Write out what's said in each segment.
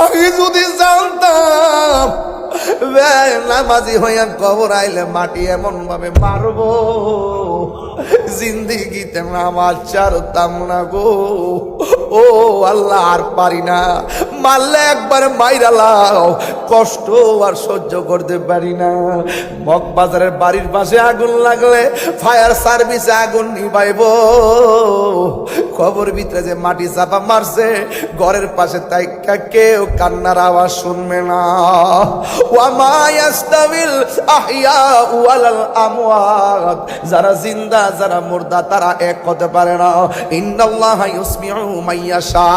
আমি যদি জানতাম নামাজি হইয়া কবর আইলে মাটি এমন ভাবে মারবো, জিন্দিগিতে নামাজ ছাড়তাম না গো। ও আল্লাহ, আর পারি না, মারলে একবার মাইরা লাও, কষ্ট আর সহ্য করতে পারি না। মগবাজারের বাড়ির পাশে আগুন লাগলে ফায়ার সার্ভিসে আগুন নিভাইব, কবর ভিতরে যে মাটি চাপা মারছে ঘরের পাশে তাই কেউ কান্নার আওয়াজ শুনবে না। ওয়ামা ইয়াস্তাবিল আহইয়া ওয়াল আমওয়াত, যারা জিন্দা যারা মুর্দা তারা এক হতে পারে না। ইন্নাল্লাহা ইউসমিউ মাইয়াশা,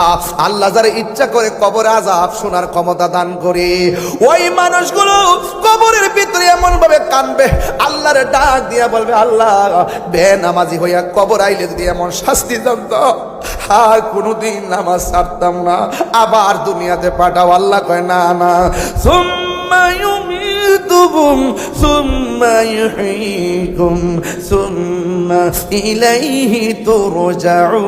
আল্লাহ যারা ইচ্ছা করে কবরে আযাব শোনার ক্ষমতা দান করে। ওই মানুষগুলো কবরের ভিতরে এমন ভাবে কাঁদবে, আল্লাহর ডাক দিয়া বলবে, আল্লাহ বেনামাজি হইয়া কবর আইলে যদি এমন শাস্তি জানতাম আর কোনোদিন নামাজ ছাড়তাম না, আবার দুনিয়াতে পাঠাও। আল্লাহ কয় না না, সুম্মা ইউমীতুকুম সুম্মা ইউহয়ীকুম সুম্মা ইলাইহি তুরজাউন।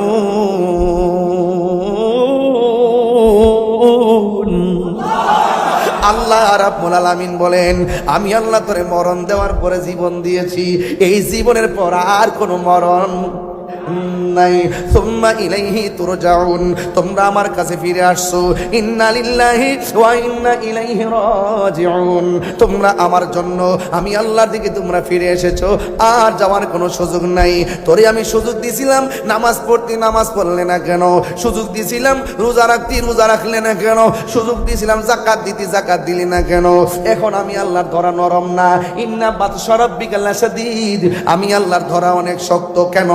আল্লাহ রাব্বুল আলামিন বলেন, আমি আল্লাহ তোরে মরণ দেওয়ার পরে জীবন দিয়েছি, এই জীবনের পর আর কোনো মরণ নাই। সুম্মা ইলাইহি তুরজাউন, তোমরা আমার কাছে ফিরে আসছো। ইন্না লিল্লাহি ওয়া ইন্না ইলাইহি রাজিউন, তোমরা আমার জন্য আমি আল্লাহর দিকে তোমরা ফিরে এসেছো, আর যাওয়ার কোনো সুযোগ নাই। তোরে আমি সুযোগ দিছিলাম নামাজ পড়তে, নামাজ পড়লে না কেন? সুযোগ দিছিলাম রোজা রাখতে, রোজা রাখলে না কেন? সুযোগ দিছিলাম যাকাত দিতে, যাকাত দিলি না কেন? এখন আমি আল্লাহর ধরা নরম না। ইন্না বাতশা রাব্বিকা লাশাদীদ, আমি আল্লাহর ধরা অনেক শক্ত। কেন?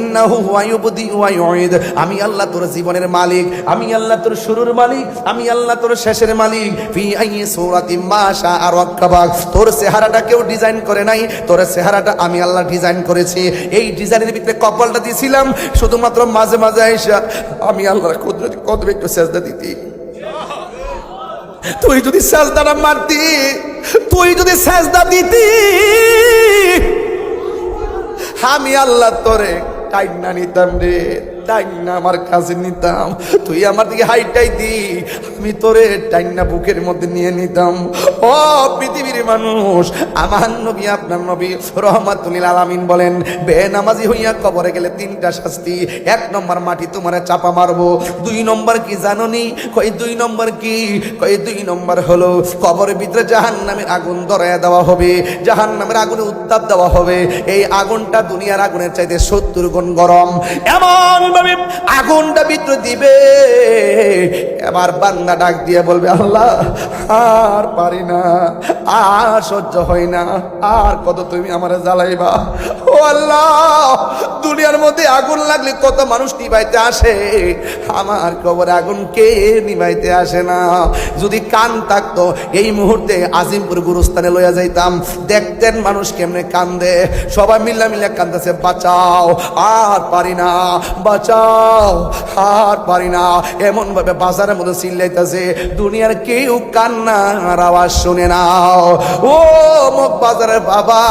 ইন্নাহু হুয়া ইউবদি ওয়া ইউঈদ, আমি আল্লাহ তোর জীবনের মালিক, আমি আল্লাহ তোর শুরুর মালিক, আমি আল্লাহ তোর শেষের মালিক। ফি আইয়ি সূরাতিন মা শাআ রাক্কাবাক, তোর চেহারাটা কেউ ডিজাইন করে নাই, তোর চেহারাটা আমি আল্লাহ ডিজাইন করেছি। এই ডিজাইনের ভিতরে কপালটা দিয়েছিলাম শুধুমাত্র মাঝে মাঝে আইসা আমি আল্লাহর কদমে একটু সেজদা দিতি। তুই যদি সেজদাটা মারতি, তুই যদি সেজদা দিতি, আমি আল্লাহ তোরে টাইনা নিতাম রে, টাইনা আমার কাছে নিতাম। তুই আমার দিকে হাইটাই দি, আমি তোরে টাইনা বুকের মধ্যে নিয়ে নিতাম। ও পৃথিবীর মানুষ, আমার নবী আপনার নবী রহমাতুল লিল আলামিন বলেন, বেনামাজি হইয়া কবরে গেলে তিনটা শাস্তি। এক নম্বর, মাটি তোমারে চাপা মারবো। দুই নম্বর কি জানোনি? কই দুই নম্বর কি? কই দুই নম্বর হলো কবরের ভিতরে জাহান্নামের আগুন ধরায়া দেওয়া হবে, জাহান্নামের আগুনে উত্তাপ দেওয়া হবে। এই আগুনটা দুনিয়ার আগুনের চাইতে 70 গুণ গরম। এমন ভাবে আগুনটা ভিতরে দিবে, এবার বান্দা ডাক দিয়ে বলবে, আল্লাহ আর পারি না, আর সহ্য হয় না, আর কত তুমি আমারে জ্বালাইবা। ও আল্লাহ, দুনিয়ার মধ্যে আগুন লাগলে কত মানুষ নিভাইতে আসে, আমার কবরে আগুন কে নিভাইতে আসে না? যদি কান থাকতো এই মুহূর্তে আজিমপুর গুরুস্থানে লইয়া যাইতাম, দেখতেন মানুষ কেমনে কান্দে, সবাই মিল্লা মিল্লা কান্দাছে, বাঁচাও আর পারি না, বাঁচাও আর পারি না, এমন ভাবে বাজারের মধ্যে চিল্লাইতেছে, দুনিয়ার কেউ কান্নার আওয়াজ শুনে না। ও মগবাজারের বাবা,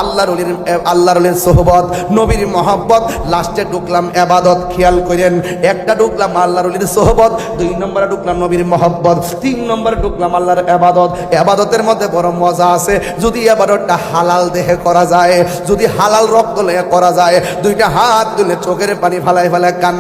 আল্লাহর ওলির সোহবত, নবীর মহব্বত, লাস্টে ঢুকলাম এবাদত। খেয়াল করেন, একটা ঢুকলাম আল্লাহর ওলির সোহবত, 2 নম্বরে ঢুকলাম নবীর মহব্বত, 3 নম্বরে ঢুকলাম আল্লাহর এবাদত। এবাদতের মধ্যে বড় মজা আছে যদি এবাদতটা হালাল দেহে করা যায়, যদি হালাল রক্ত লয়ে করা যায়, 2টা হাত তুলে চোখের পানি ফালাই ফেলে কান